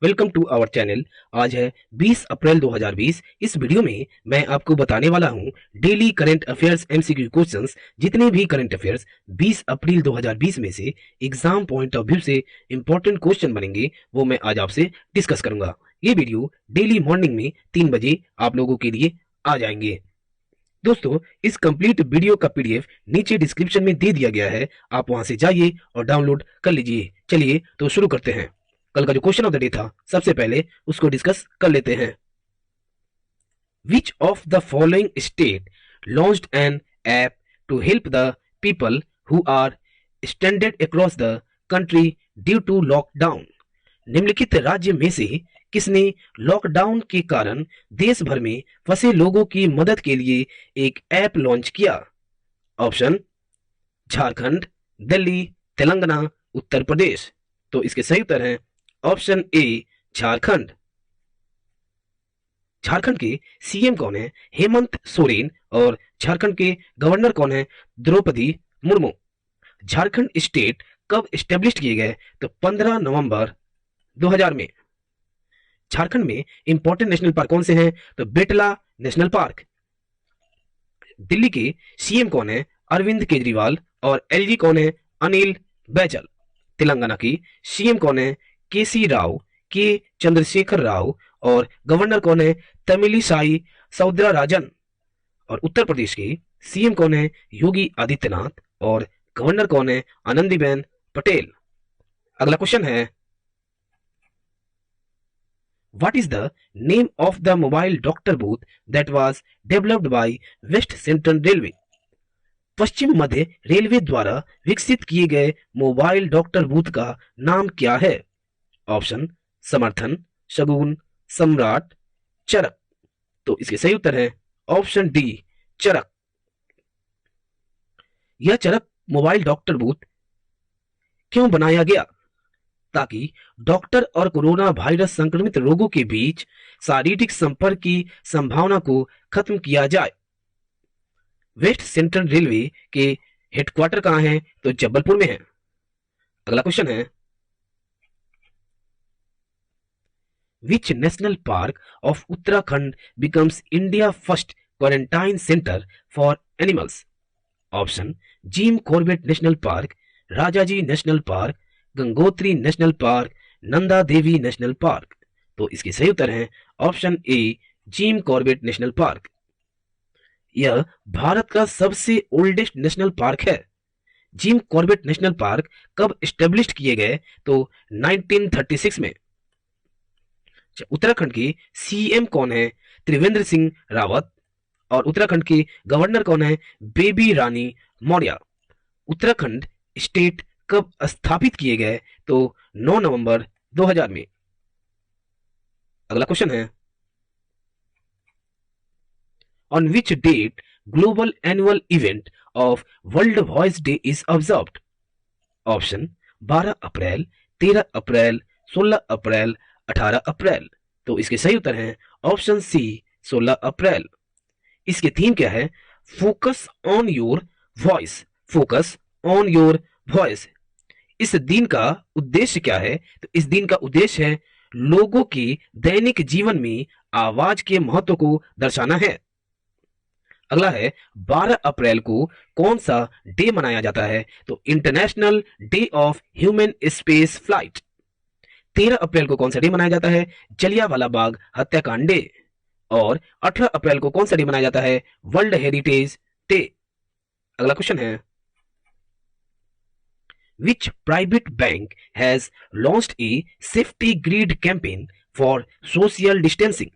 Welcome to our channel. आज है 20 अप्रैल 2020। इस वीडियो में मैं आपको बताने वाला हूं daily current affairs MCQ questions. जितने भी करंट अफेयर्स 20 अप्रैल 2020 में से एग्जाम पॉइंट ऑफ व्यू से इंपॉर्टेंट क्वेश्चन बनेंगे वो मैं आज आपसे डिस्कस करूंगा। ये वीडियो डेली मॉर्निंग में 3 बजे आप लोगों के लिए आ जाएंगे। दोस्तों, इस कंप्लीट वीडियो का पीडीएफ नीचे डिस्क्रिप्शन में दे दिया गया है, आप वहां से जाइए और डाउनलोड कर लीजिए। चलिए तो शुरू करते हैं। कल का जो क्वेश्चन ऑफ द डे था, सबसे पहले उसको डिस्कस कर लेते हैं। Which of the following state launched an app to help the people who are stranded across the country due to lockdown? निम्नलिखित राज्य में से किसने लॉकडाउन के कारण देश भर में फंसे लोगों की मदद के लिए एक ऐप लॉन्च किया? ऑप्शन झारखंड, दिल्ली, तेलंगाना, उत्तर प्रदेश। तो इसके सही उत्तर है ऑप्शन ए झारखंड। झारखंड के सीएम कौन है? हेमंत सोरेन। और झारखंड के गवर्नर कौन है? द्रौपदी मुर्मू। झारखंड स्टेट कब एस्टेब्लिश किए गए? तो 15 नवंबर 2000 में। झारखंड में इंपॉर्टेंट नेशनल पार्क कौन से हैं? तो बेटला नेशनल पार्क। दिल्ली के सीएम कौन है? अरविंद केजरीवाल। और एलजी कौन है? अनिल बैजल। तेलंगाना की सीएम कौन है? केसी राव, के चंद्रशेखर राव। और गवर्नर कौन है? तमिलिसाई सौंदरराजन। और उत्तर प्रदेश के सीएम कौन है? योगी आदित्यनाथ। और गवर्नर कौन है? आनंदीबेन पटेल। अगला क्वेश्चन है, What is the name of the mobile doctor booth that was developed by West Central Railway? Paschim Madhya railway द्वारा विकसित किए गए मोबाइल डॉक्टर बूथ का नाम क्या है? ऑप्शन समर्थन, शगुन, सम्राट, चरक। तो इसके सही उत्तर है ऑप्शन डी चरक। यह चरक मोबाइल डॉक्टर बूथ क्यों बनाया गया? ताकि डॉक्टर और कोरोना वायरस संक्रमित रोगों के बीच शारीरिक संपर्क की संभावना को खत्म किया जाए। वेस्ट सेंट्रल रेलवे के हेडक्वार्टर कहां है? तो जबलपुर में है। अगला क्वेश्चन है, Which national park of Uttarakhand becomes India first quarantine center for animals? Option Jim Corbett national park, Rajaji national park, Gangotri national park, Nanda Devi national park. तो इसके सही उत्तर है ऑप्शन ए जिम कॉर्बेट नेशनल पार्क। यह भारत का सबसे ओल्डेस्ट नेशनल पार्क है। Jim Corbett national park कब एस्टेब्लिश किए गए? तो 1936 में। उत्तराखंड के सीएम कौन है? त्रिवेंद्र सिंह रावत। और उत्तराखंड के गवर्नर कौन है? बेबी रानी मौर्य। उत्तराखंड स्टेट कब स्थापित किए गए? तो 9 नवंबर 2000 में। अगला क्वेश्चन है, on which date global annual event of World Voice Day is observed? Option 12 April, 13 April, 16 April, 18 April. तो इसके सही उत्तर है ऑप्शन सी 16 अप्रैल। इसके थीम क्या है? Focus on your voice. Focus on your voice. इस दिन का उद्देश्य क्या है? तो इस दिन का उद्देश्य है लोगों की दैनिक जीवन में आवाज के महत्व को दर्शाना है। अगला है, 12 अप्रैल को कौन सा डे मनाया जाता है? तो international day of human space flight. 13 अप्रैल को कौन सा डे मनाया जाता है? जलियांवाला बाग हत्याकांड डे। और 18 अप्रैल को कौन सा डे मनाया जाता है? World heritage day. अगला क्वेश्चन है, Which private bank has launched a safety grid campaign for social distancing?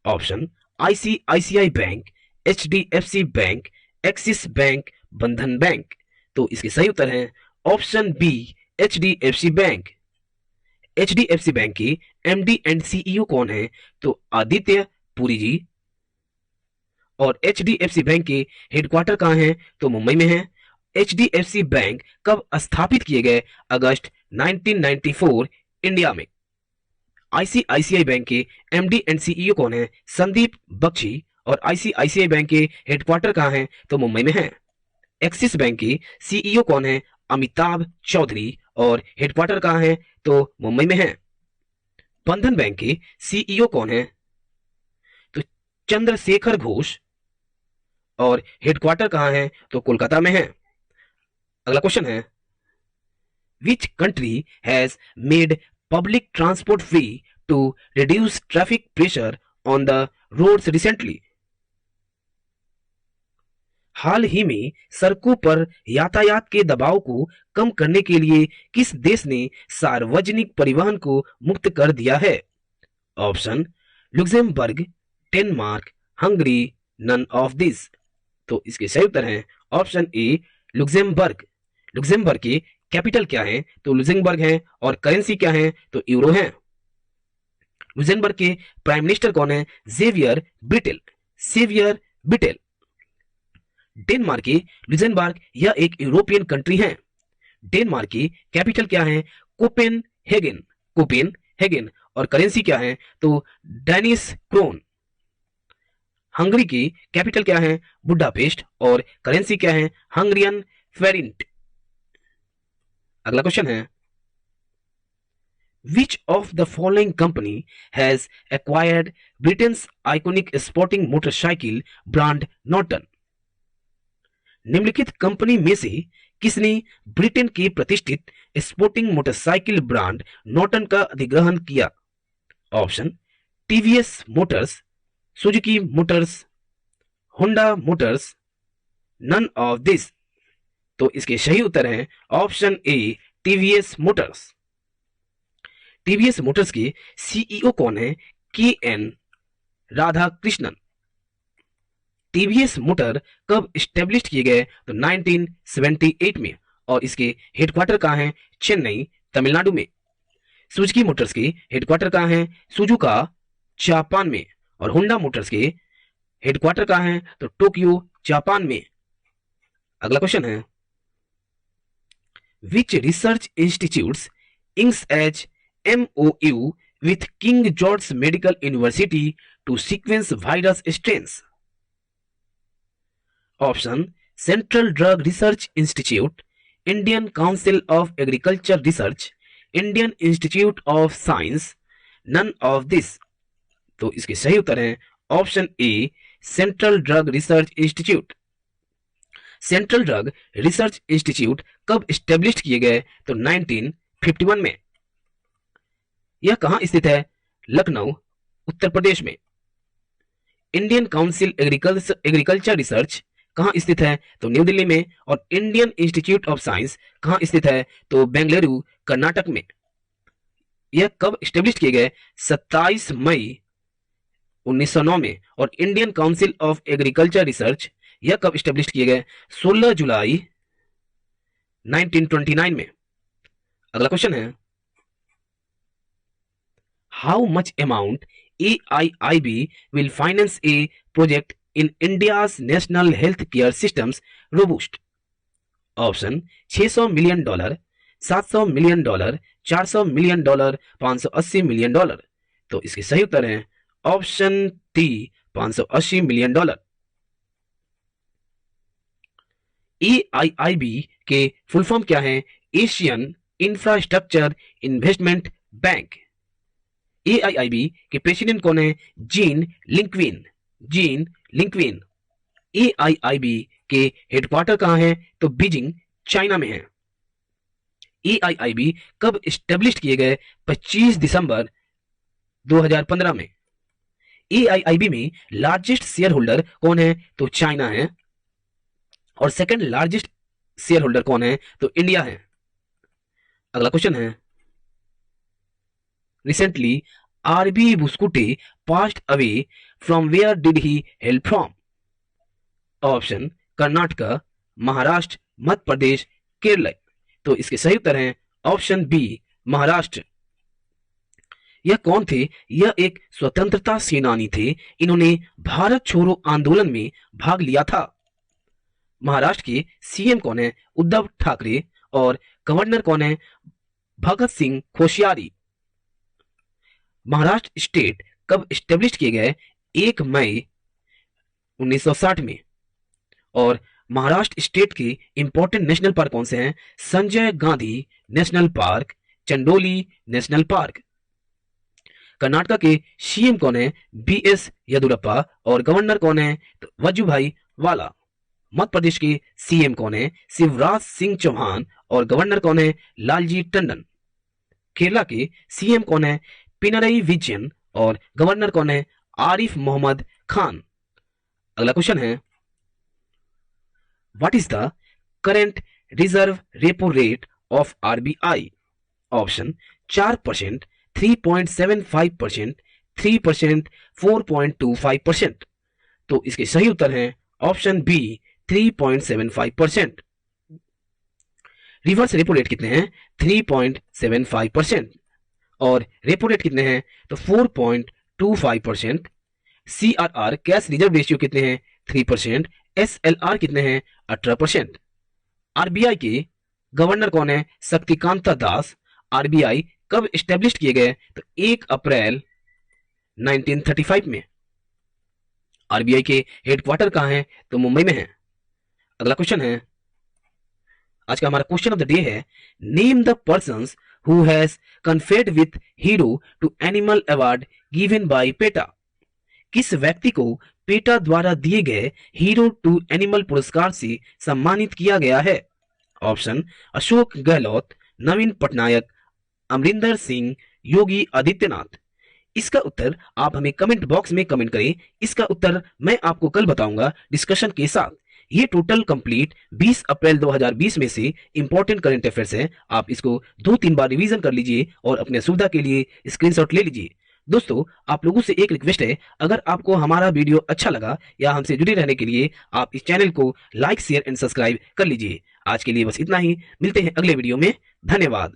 Option ICICI bank, HDFC bank, Axis bank, Bandhan bank. तो इसके सही उत्तर है option B HDFC bank. HDFC bank के MD एंड CEO कौन है? तो आदित्य पुरी जी। और HDFC बैंक के हेडक्वार्टर कहां है? तो मुंबई में है। HDFC बैंक कब स्थापित किए गए? अगस्त 1994 इंडिया में। ICICI बैंक के MD एंड CEO कौन है? संदीप बख्शी। और ICICI बैंक के हेडक्वार्टर कहां है? तो मुंबई में है। एक्सिस बैंक के CEO कौन है? अमिताभ चौधरी। और हेडक्वार्टर कहां है? तो मुंबई में है। बंधन बैंक के सीईओ कौन है? तो चंद्रशेखर घोष। और हेडक्वार्टर कहां है? तो कोलकाता में है। अगला क्वेश्चन है, which country has made public transport free to reduce traffic pressure on the roads recently? हाल ही में सड़कों पर यातायात के दबाव को कम करने के लिए किस देश ने सार्वजनिक परिवहन को मुक्त कर दिया है? Option Luxembourg, Denmark, Hungary, none of this. तो इसके सही उत्तर हैं ऑप्शन ए लुक्सेमबर्ग। लुक्सेमबर्ग की कैपिटल क्या है? तो लुक्सेमबर्ग है। और करेंसी क्या है? तो यूरो है। लुक्सेमबर्ग के प्राइम मिनिस्टर कौन है? जेवियर बिटेल। सेवियर बिटेल। डेनमार्क की लुक्सेमबर्ग यह एक यूरोपियन कंट्री है। डेनमार्क की कैपिटल क्या है? कोपेनहेगन। कोपेनहेगन। और करेंसी क्या है? तो डेनिश क्रोन। हंगरी की कैपिटल क्या है? बुडापेस्ट। और करेंसी क्या है? हंगरियन फेरिंट। अगला क्वेश्चन है, Which of the following company has acquired Britain's iconic sporting motorcycle brand Norton? निम्नलिखित कंपनी में से किसने ब्रिटेन के प्रतिष्ठित स्पोर्टिंग मोटरसाइकिल ब्रांड नॉर्टन का अधिग्रहण किया? Option TVS motors, Suzuki motors, Honda motors, none of this. तो इसके सही उत्तर है option A TVS motors. TVS motors के सीईओ कौन है? K N Radhakrishnan. TVS motor कब स्टेब्लिश किए गए? तो 1978 में। और इसके हेडक्वार्टर कहां है? चेन्नई, तमिलनाडु में। सुजुकी मोटर्स के हेडक्वार्टर कहां है? सुजुका, जापान में। और होंडा मोटर्स के हेडक्वार्टर कहां है? तो टोक्यो, जापान में। अगला क्वेश्चन है, which research institutes inks as MOU with King George Medical University to sequence virus strains? Option Central Drug Research Institute, Indian Council of Agriculture Research, Indian Institute of Science, none of this। तो इसके सही उत्तर है option ए central drug research institute. Central drug research institute कब establish किए गए? तो 1951 में। यह कहां स्थित है? लखनऊ, उत्तर प्रदेश में। इंडियन काउंसिल एग्रीकल्चर रिसर्च कहां स्थित है? तो न्यू दिल्ली में। और इंडियन इंस्टीट्यूट ऑफ साइंस कहां स्थित है? तो बेंगलुरु, कर्नाटक में। यह कब स्टेब्लिश किए गए? 27 मई 1909 में। और Indian council of agriculture research यह कब स्टेब्लिश किए गए? 16 जुलाई 1929 में। अगला क्वेश्चन है, how much amount AIIB will finance a project in India's national health care systems robust? Option $600 million, $700 million, $400 million, $580 million. तो इसके सही उत्तर है ऑप्शन डी $580 मिलियन। AIIB के फुल फॉर्म क्या है? Asian infrastructure investment bank. AIIB के president कौन है? जीन लिंक्विन। जीन लिंक्विन। AIIB के हेडक्वार्टर कहां है? तो बीजिंग, चाइना में है। AIIB कब स्टेब्लिश किए गए? 25 दिसंबर 2015 में। AIIB में लार्जेस्ट शेयर होल्डर कौन है? तो चाइना है। और सेकंड लार्जेस्ट शेयर होल्डर कौन है? तो इंडिया है। अगला क्वेश्चन है, recently RB Buscute passed away, from where did he hail from? Option Karnataka, Maharashtra, Madhya Pradesh, Kerala. तो इसके सही उत्तर हैं ऑप्शन बी महाराष्ट्र। यह कौन थे? यह एक स्वतंत्रता सेनानी थे। इन्होंने भारत छोड़ो आंदोलन में भाग लिया था। महाराष्ट्र के सीएम कौन है? उद्धव ठाकरे। और गवर्नर कौन है? भगत सिंह कोश्यारी। महाराष्ट्र स्टेट कब स्टेब्लिश किए गए? 1 मई 1960 में। और महाराष्ट्र स्टेट के इंपॉर्टेंट नेशनल पार्क कौन से हैं? Sanjay Gandhi national park, Chandoli national park. Karnataka के सीएम कौन है? बीएस येदियुरप्पा। और गवर्नर कौन है? तो वजुभाई वाला। मध्य प्रदेश के सीएम कौन है? शिवराज सिंह चौहान। और गवर्नर कौन है? लालजी टंडन। केरला के सीएम कौन है? पिनरई विजयन। और गवर्नर कौन है? आरिफ मोहम्मद खान। अगला क्वेश्चन है, what is the current reserve repo rate of RBI? Option 4%, 3.75%, 3%, 4.25%। तो इसके सही उत्तर हैं option B 3.75%। Reverse repo rate कितने हैं? 3.75%। और रेपो रेट कितने हैं? तो 4.25%। सीआरआर कैश रिजर्व रेशियो कितने हैं? 3%। एसएलआर कितने हैं? 18%। आरबीआई के गवर्नर कौन है? शक्तिकांता दास। आरबीआई कब एस्टेब्लिश किए गए? तो 1 अप्रैल 1935 में। आरबीआई के हेडक्वार्टर कहां है? तो मुंबई में है। अगला क्वेश्चन है, आज का हमारा क्वेश्चन ऑफ द डे है, name the persons who has conferred with hero to animal award given by PETA. किस व्यक्ति को पेटा द्वारा दिए गए हीरो टू एनिमल पुरस्कार से सम्मानित किया गया है? ऑप्शन अशोक गहलोत, नवीन पटनायक, अमरिंदर सिंह, योगी आदित्यनाथ। इसका उत्तर आप हमें कमेंट बॉक्स में कमेंट करें। इसका उत्तर मैं आपको कल बताऊंगा डिस्कशन के साथ। ये टोटल कंप्लीट 20 अप्रैल 2020 में से इंपॉर्टेंट करंट अफेयर्स है। आप इसको 2-3 बार रिवीजन कर लीजिए और अपने सुविधा के लिए स्क्रीनशॉट ले लीजिए। दोस्तों, आप लोगों से एक रिक्वेस्ट है, अगर आपको हमारा वीडियो अच्छा लगा या हमसे जुड़े रहने के लिए आप इस चैनल को लाइक, शेयर एंड सब्सक्राइब कर लीजिए। आज के लिए बस इतना ही। मिलते हैं अगले वीडियो में। धन्यवाद।